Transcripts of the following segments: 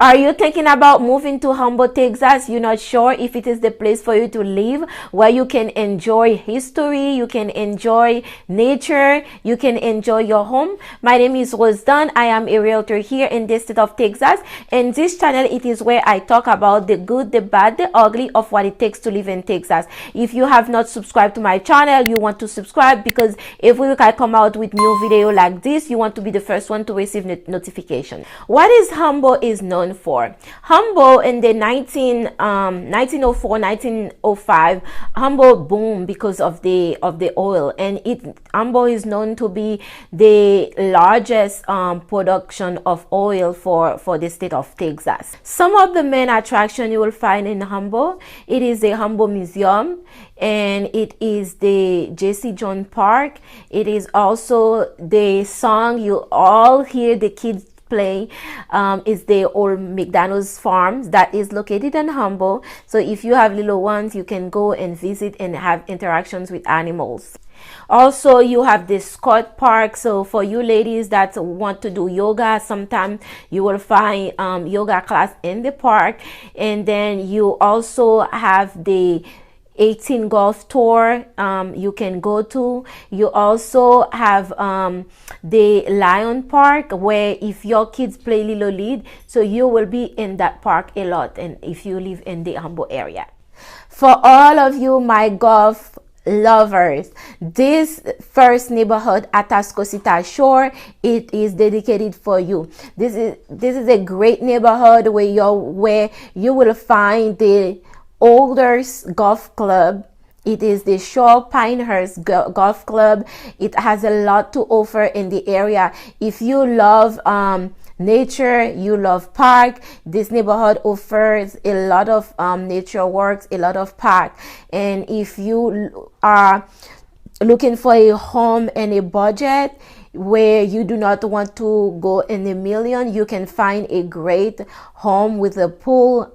Are you thinking about moving to Humble, Texas? You're not sure if it is the place for you to live, where you can enjoy history, you can enjoy nature, you can enjoy your home? My name is Rose Dunn. I am a realtor here in the state of Texas. And this channel, it is where I talk about the good, the bad, the ugly of what it takes to live in Texas. If you have not subscribed to my channel, you want to subscribe, because every week I come out with new video like this. You want to be the first one to receive notification. What is Humble is known for? Humble in the 1904, 1905, Humble boomed because of the oil, and Humble is known to be the largest production of oil for the state of Texas. Some of the main attraction you will find in Humble, it is the Humble Museum, and it is the J.C. John Park. It is also the song you all hear the kids play, is the old McDonald's farms that is located in Humble. So if you have little ones, you can go and visit and have interactions with animals. Also, you have the Scott Park. So for you ladies that want to do yoga, sometimes you will find yoga class in the park. And then you also have the 18 golf tour you can go to. You also have the Lion Park, where if your kids play Little League, so you will be in that park a lot, and if you live in the Humble area. For all of you my golf lovers, this first neighborhood, Atascosita Shore, it is dedicated for you. This is a great neighborhood where you will find the oldest golf club. It is the Shore Pinehurst Golf Club. It has a lot to offer in the area. If you love nature, you love park, this neighborhood offers a lot of nature works, a lot of park. And if you are looking for a home and a budget where you do not want to go in a million, you can find a great home with a pool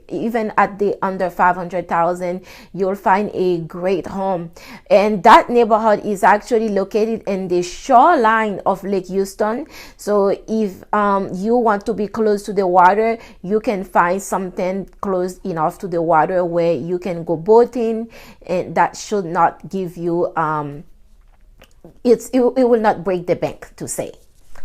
even at the under 500,000. You'll find a great home, and that neighborhood is actually located in the shoreline of Lake Houston. So if you want to be close to the water, you can find something close enough to the water where you can go boating, and that should not give you it will not break the bank, to say.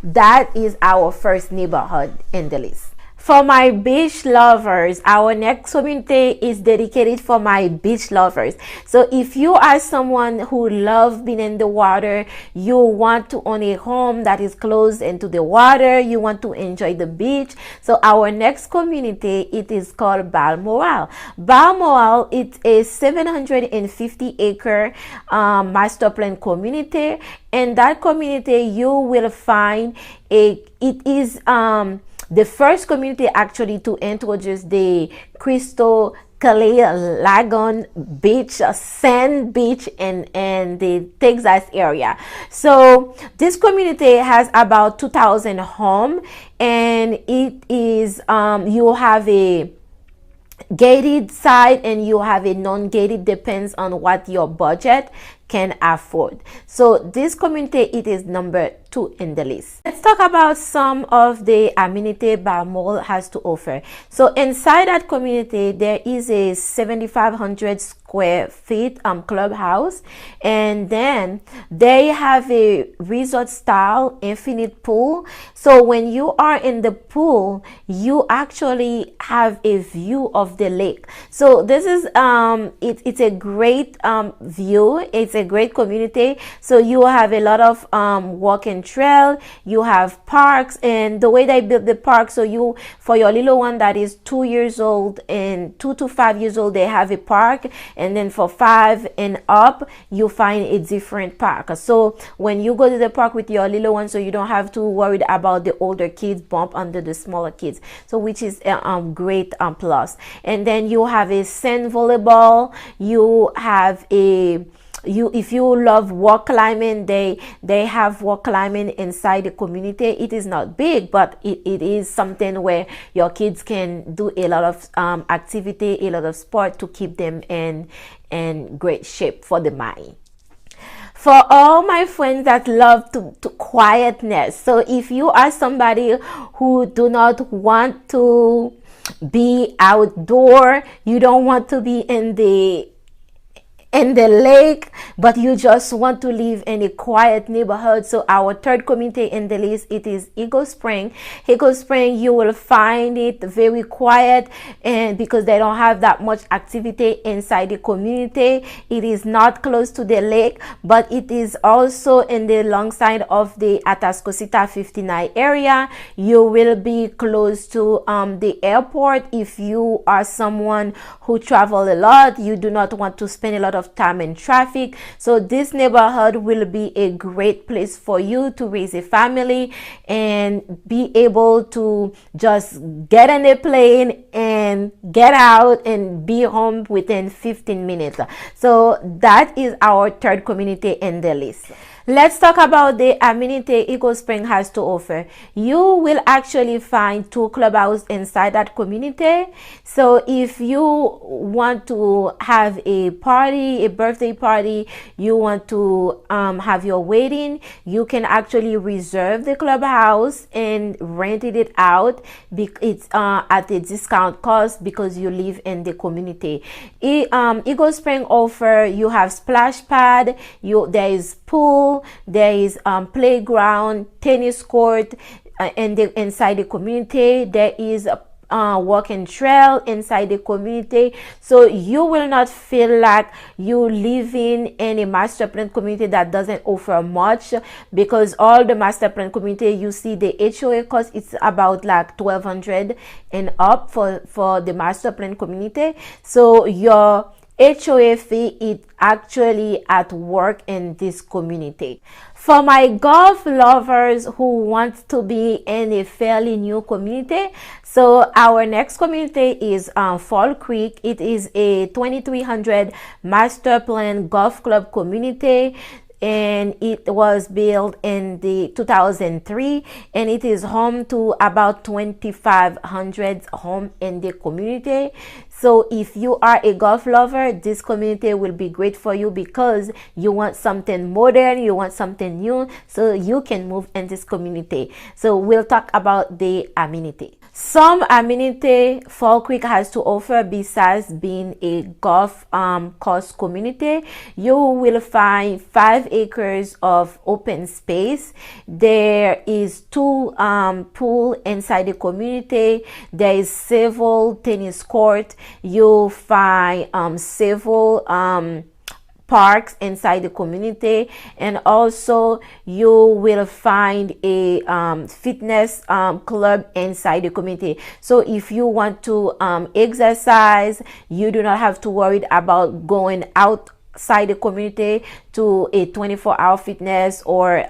That is our first neighborhood in the list. For my beach lovers, our next community is dedicated for my beach lovers. So if you are someone who loves being in the water, you want to own a home that is close into the water, you want to enjoy the beach, so our next community, it is called Balmoral. Balmoral, it's a 750-acre master plan community. In that community, you will find it is the first community actually to introduce the Crystal Clay Lagoon beach, sand beach in the Texas area. So this community has about 2,000 homes, and it is you have a gated side and you have a non-gated, depends on what your budget can afford. So this community, it is number 2 in the list. Let's talk about some of the amenity Balmoral has to offer. So inside that community, there is a 7,500 square feet clubhouse, and then they have a resort style infinite pool. So when you are in the pool, you actually have a view of the lake. So this is it's a great view. It's a great community. So you have a lot of walking trail, you have parks, and the way they built the park, so you, for your little one that is 2 years old and 2 to 5 years old, they have a park, and then for 5 and up, you find a different park. So when you go to the park with your little one, so you don't have to worry about the older kids bump under the smaller kids, so which is a great plus. And then you have a sand volleyball, you have a if you love rock climbing, they have rock climbing inside the community. It is not big, but it is something where your kids can do a lot of activity, a lot of sport to keep them in great shape for the mind. For all my friends that love to quietness, so if you are somebody who do not want to be outdoor, you don't want to be in the lake, but you just want to live in a quiet neighborhood. So our third community in the list, it is Eagle Spring. Eagle Spring, you will find it very quiet, and because they don't have that much activity inside the community. It is not close to the lake, but it is also in the long side of the Atascosita 59 area. You will be close to the airport. If you are someone who travel a lot, you do not want to spend a lot of time in traffic, so this neighborhood will be a great place for you to raise a family and be able to just get on a plane and get out and be home within 15 minutes. So that is our third community in the list. Let's talk about the amenity Eagle Spring has to offer. You will actually find 2 clubhouses inside that community. So if you want to have a party, a birthday party, you want to have your wedding, you can actually reserve the clubhouse and rent it out. It's at a discount cost because you live in the community. Eagle Spring offer, you have splash pad, there is pool, there is playground, tennis court, and inside the community there is a walking trail inside the community. So you will not feel like you living in a master plan community that doesn't offer much, because all the master plan community, you see the HOA cost, it's about like $1,200 and up for the master plan community. So your HOA fee is actually at work in this community. For my golf lovers who want to be in a fairly new community, so our next community is Fall Creek. It is a 2,300 master plan golf club community, and it was built in the 2003, and it is home to about 2,500 home in the community. So if you are a golf lover, this community will be great for you because you want something modern, you want something new, so you can move in this community. So we'll talk about the amenity. Some amenity Fall Creek has to offer besides being a golf course community. You will find 5 acres of open space. There is 2 pool inside the community. There is several tennis court. You'll find several parks inside the community, and also you will find a fitness club inside the community. So if you want to exercise, you do not have to worry about going outside the community to a 24-hour fitness or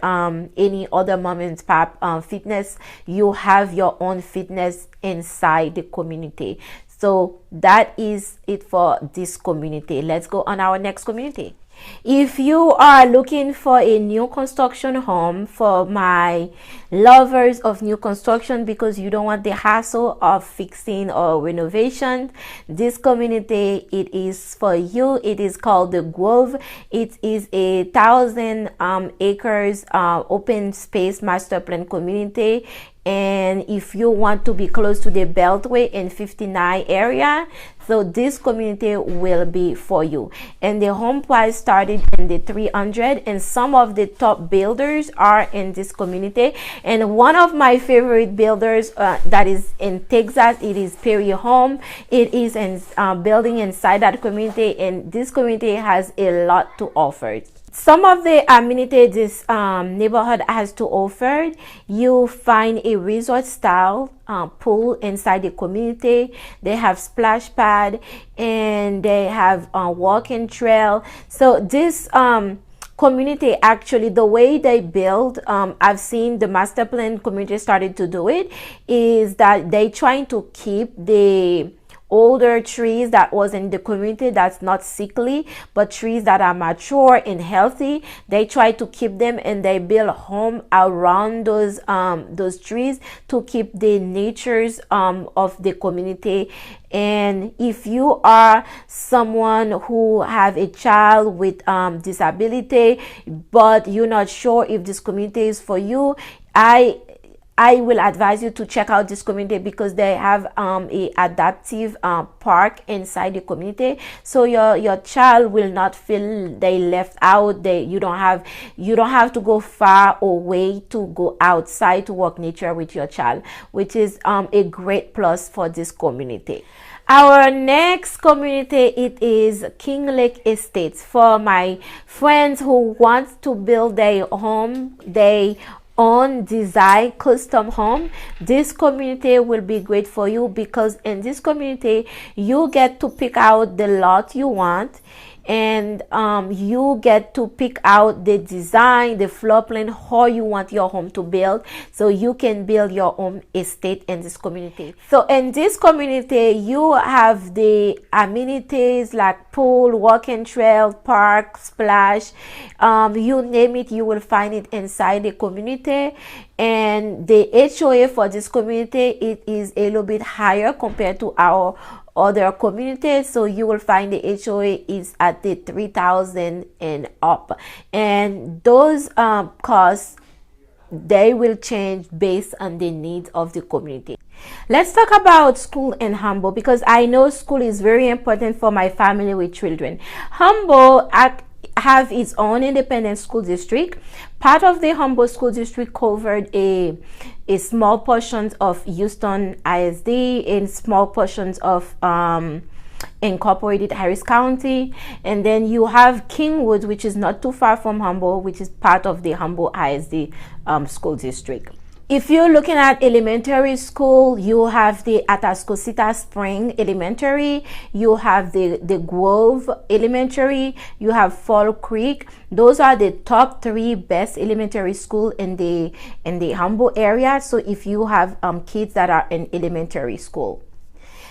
any other mom and pop fitness. You have your own fitness inside the community. So that is it for this community. Let's go on our next community. If you are looking for a new construction home, for my lovers of new construction, because you don't want the hassle of fixing or renovation, this community, it is for you. It is called the Grove. It is a 1,000 acres open space master plan community. And if you want to be close to the Beltway in 59 area, so this community will be for you. And the home price started in the 300, and some of the top builders are in this community. And one of my favorite builders that is in Texas, it is Perry Home. It is in building inside that community, and this community has a lot to offer. Some of the amenities this neighborhood has to offer, you find a resort style pool inside the community. They have splash pad, and they have a walking trail. So this community, actually, the way they build, I've seen the master plan community started to do it, is that they trying to keep the older trees that was in the community that's not sickly, but trees that are mature and healthy. They try to keep them, and they build home around those trees to keep the natures of the community. And if you are someone who have a child with disability, but you're not sure if this community is for you, I will advise you to check out this community, because they have a adaptive park inside the community, so your child will not feel they left out. You don't have to go far away to go outside to walk nature with your child, which is a great plus for this community. Our next community, it is King Lake Estates. For my friends who want to build their home, they own design custom home, this community will be great for you, because in this community you get to pick out the lot you want, and you get to pick out the design, the floor plan, how you want your home to build, so you can build your own estate in this community. So in this community you have the amenities like pool, walking trail, park, splash, you name it, you will find it inside the community. And the HOA for this community, it is a little bit higher compared to our other communities, so you will find the HOA is at the 3,000 and up, and those costs, they will change based on the needs of the community. Let's talk about school in Humboldt, because I know school is very important for my family with children. Humboldt have its own independent school district. Part of the Humboldt School District covered a small portions of Houston ISD and small portions of incorporated Harris County, and then you have Kingwood, which is not too far from Humboldt, which is part of the Humboldt ISD school district. If you're looking at elementary school, you have the Atascosita Spring Elementary, you have the Grove Elementary, you have Fall Creek. Those are the top 3 best elementary school in the Humboldt area. So if you have kids that are in elementary school.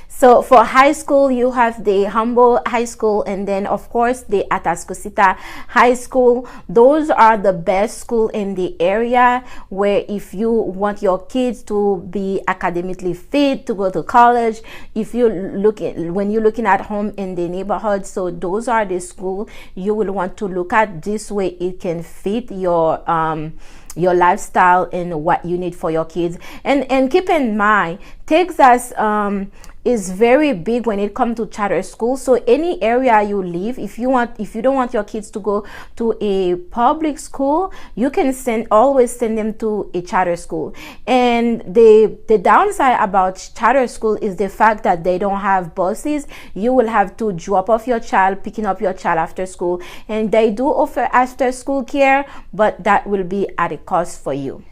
So for high school, you have the Humboldt High School, and then of course the Atascosita High School. Those are the best school in the area, where if you want your kids to be academically fit to go to college, if you when you're looking at home in the neighborhood, so those are the school you will want to look at. This way it can fit your lifestyle and what you need for your kids. And keep in mind, Texas is very big when it comes to charter school. So any area you live, if you don't want your kids to go to a public school, you can always send them to a charter school. And the downside about charter school is the fact that they don't have buses. You will have to drop off your child, picking up your child after school, and they do offer after school care, but that will be at a cost for you.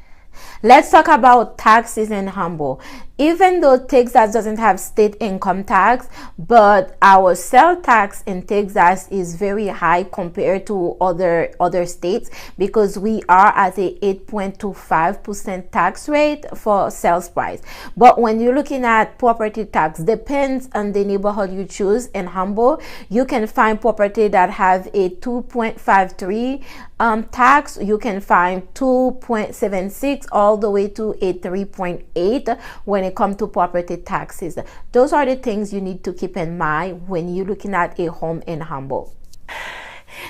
Let's talk about taxes in Humboldt. Even though Texas doesn't have state income tax, but our sales tax in Texas is very high compared to other states, because we are at a 8.25% tax rate for sales price. But when you're looking at property tax, depends on the neighborhood you choose. In Humboldt, you can find property that have a 2.53 tax. You can find 2.76 all the way to a 3.8 when it comes to property taxes. Those are the things you need to keep in mind when you're looking at a home in Humboldt.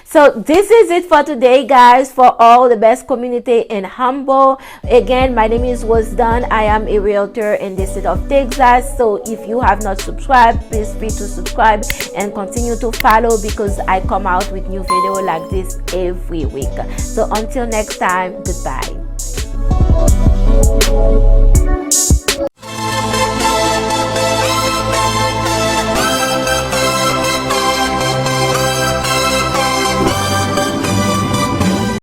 So this is it for today, guys, for all the best community in Humboldt. Again, my name is Wasdan. I am a realtor in the state of Texas. So if you have not subscribed, please feel free to subscribe and continue to follow, because I come out with new video like this every week. So until next time, goodbye.